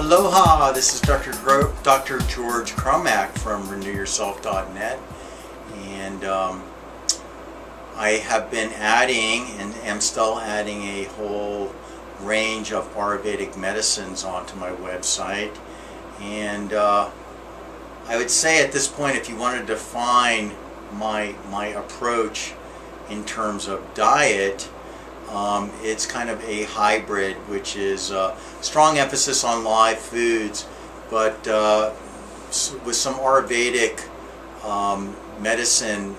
Aloha, this is Dr. George Crumack from RenewYourself.net, and I have been adding and am still adding a whole range of Ayurvedic medicines onto my website. And I would say at this point, if you want to define my approach in terms of diet, it's kind of a hybrid, which is strong emphasis on live foods, but with some Ayurvedic medicine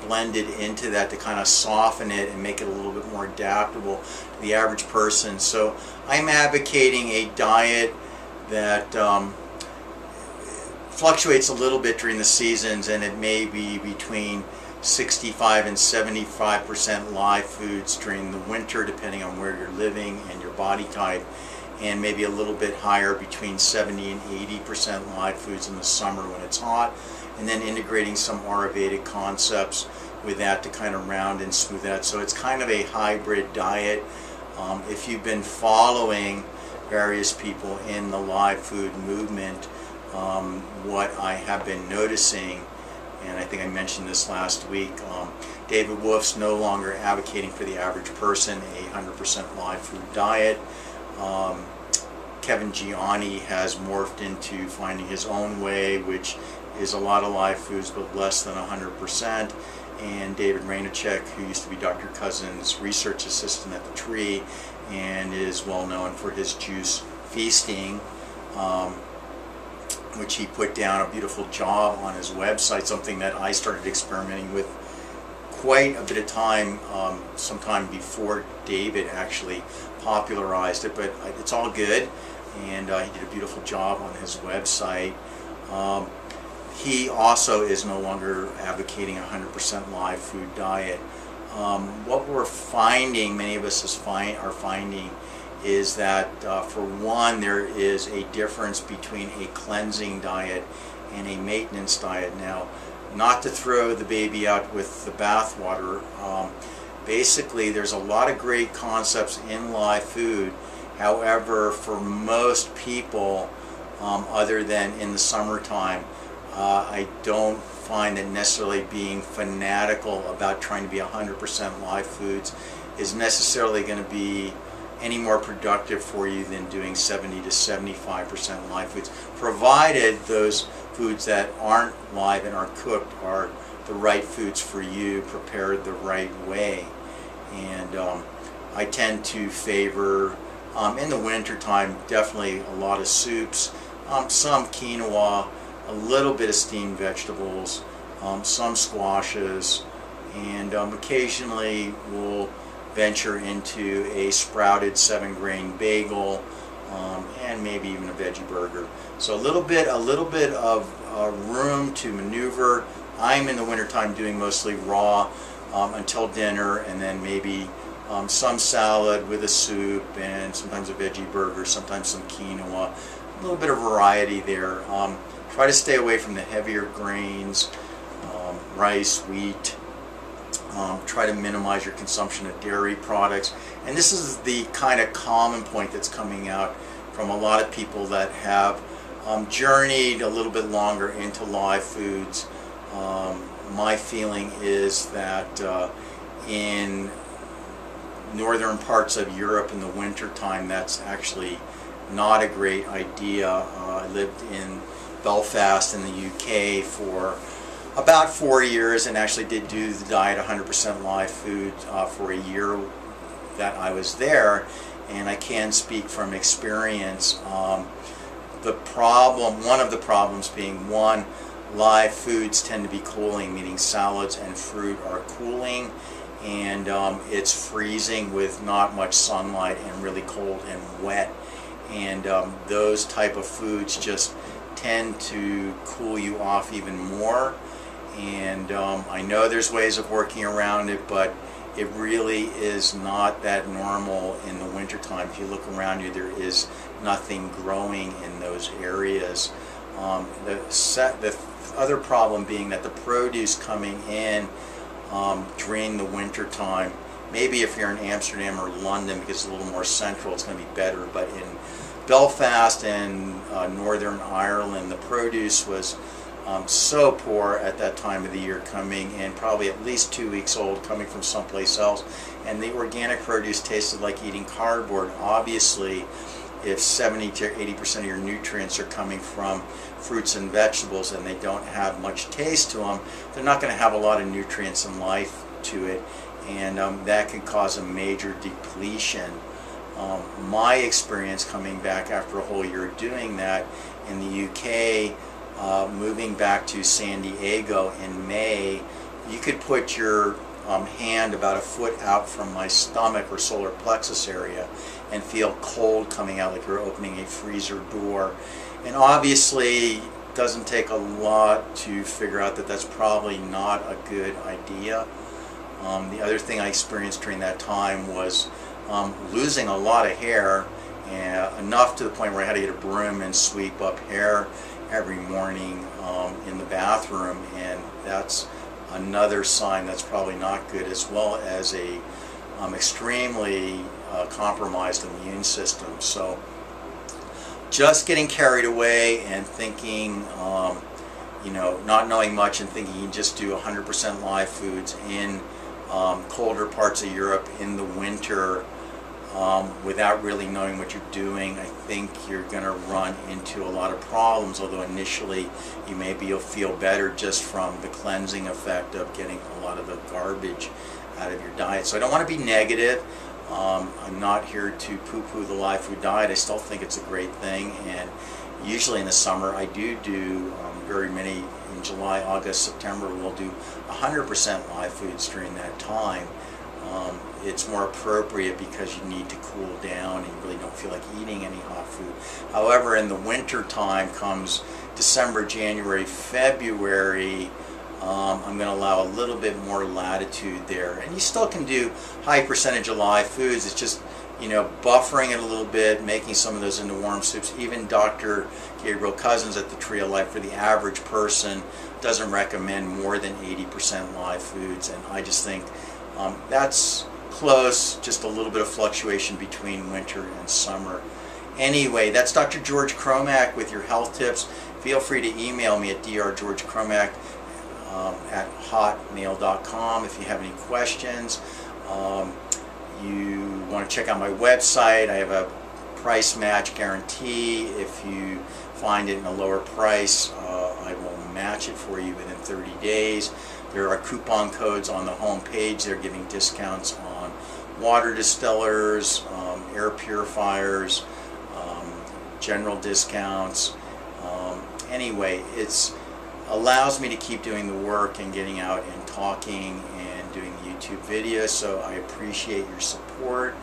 blended into that to kind of soften it and make it a little bit more adaptable to the average person. So I'm advocating a diet that fluctuates a little bit during the seasons, and it may be between 65 and 75% live foods during the winter, depending on where you're living and your body type, and maybe a little bit higher, between 70 and 80% live foods in the summer when it's hot, and then integrating some Ayurvedic concepts with that to kind of round and smooth that. So it's kind of a hybrid diet. If you've been following various people in the live food movement, what I have been noticing, and I think I mentioned this last week, David Wolf's no longer advocating for the average person a 100% live food diet. Kevin Gianni has morphed into finding his own way, which is a lot of live foods but less than 100%. And David Rainicek, who used to be Dr. Cousins' research assistant at the Tree and is well known for his juice feasting, which he put down a beautiful job on his website, something that I started experimenting with quite a bit of time, sometime before David actually popularized it, but it's all good, and he did a beautiful job on his website. He also is no longer advocating a 100% live food diet. What we're finding, many of us are finding, is that for one, there is a difference between a cleansing diet and a maintenance diet. Now, not to throw the baby out with the bathwater, basically there's a lot of great concepts in live food. However, for most people, other than in the summertime, I don't find that necessarily being fanatical about trying to be 100% live foods is necessarily going to be any more productive for you than doing 70 to 75% live foods, provided those foods that aren't live and are cooked are the right foods for you, prepared the right way. And I tend to favor, in the winter time, definitely a lot of soups, some quinoa, a little bit of steamed vegetables, some squashes, and occasionally we'll venture into a sprouted 7-grain bagel, and maybe even a veggie burger. So a little bit of room to maneuver. I'm in the wintertime doing mostly raw until dinner, and then maybe some salad with a soup, and sometimes a veggie burger, sometimes some quinoa. A little bit of variety there. Try to stay away from the heavier grains, rice, wheat. Try to minimize your consumption of dairy products. And this is the kind of common point that's coming out from a lot of people that have journeyed a little bit longer into live foods. My feeling is that in northern parts of Europe in the winter time, that's actually not a great idea. I lived in Belfast in the UK for about 4 years, and actually did do the diet 100% live food for a year that I was there, and I can speak from experience. The problem, one of the problems being, one, live foods tend to be cooling, meaning salads and fruit are cooling, and it's freezing with not much sunlight and really cold and wet, and those type of foods just tend to cool you off even more. And I know there's ways of working around it, but it really is not that normal in the wintertime. If you look around you, there is nothing growing in those areas. The other problem being that the produce coming in during the wintertime Maybe if you're in Amsterdam or London, because it's a little more central, it's going to be better. But in Belfast and Northern Ireland, the produce was so poor at that time of the year, coming in probably at least 2 weeks old, coming from someplace else. And the organic produce tasted like eating cardboard. Obviously, if 70 to 80% of your nutrients are coming from fruits and vegetables and they don't have much taste to them, they're not going to have a lot of nutrients and life to it, and that can cause a major depletion. My experience coming back after a whole year doing that in the UK, moving back to San Diego in May, you could put your hand about a foot out from my stomach or solar plexus area and feel cold coming out, like you're opening a freezer door. And obviously it doesn't take a lot to figure out that that's probably not a good idea. The other thing I experienced during that time was losing a lot of hair, enough to the point where I had to get a broom and sweep up hair every morning in the bathroom, and that's another sign that's probably not good, as well as a extremely compromised immune system. So just getting carried away and thinking, you know, not knowing much and thinking you just do 100% live foods in colder parts of Europe in the winter without really knowing what you're doing, I think you're going to run into a lot of problems, although initially you maybe you'll feel better just from the cleansing effect of getting a lot of the garbage out of your diet. So I don't want to be negative. I'm not here to poo-poo the live food diet. I still think it's a great thing, and usually in the summer I do very many. In July, August, September, we'll do 100% live foods during that time. It's more appropriate because you need to cool down and you really don't feel like eating any hot food. However, in the winter time comes December, January, February, I'm going to allow a little bit more latitude there. And you still can do high percentage of live foods. It's just, you know, buffering it a little bit, making some of those into warm soups. Even Dr. Gabriel Cousins at the Tree of Life, for the average person, doesn't recommend more than 80% live foods. And I just think that's close, just a little bit of fluctuation between winter and summer. Anyway, that's Dr. George Cromack with your health tips. Feel free to email me at drgeorgecromack at hotmail.com if you have any questions. You want to check out my website. I have a price match guarantee. If you find it in a lower price, I will match it for you within 30 days. There are coupon codes on the home page. They're giving discounts on water distillers, air purifiers, general discounts. Anyway, it allows me to keep doing the work and getting out and talking and doing the YouTube videos, so I appreciate your support.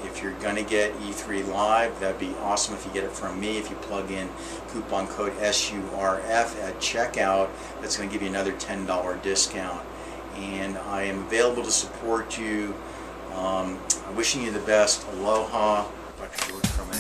If you're going to get E3 Live, that'd be awesome if you get it from me. If you plug in coupon code SURF at checkout, that's going to give you another $10 discount. And I am available to support you. I'm wishing you the best. Aloha, Dr. George Cromack.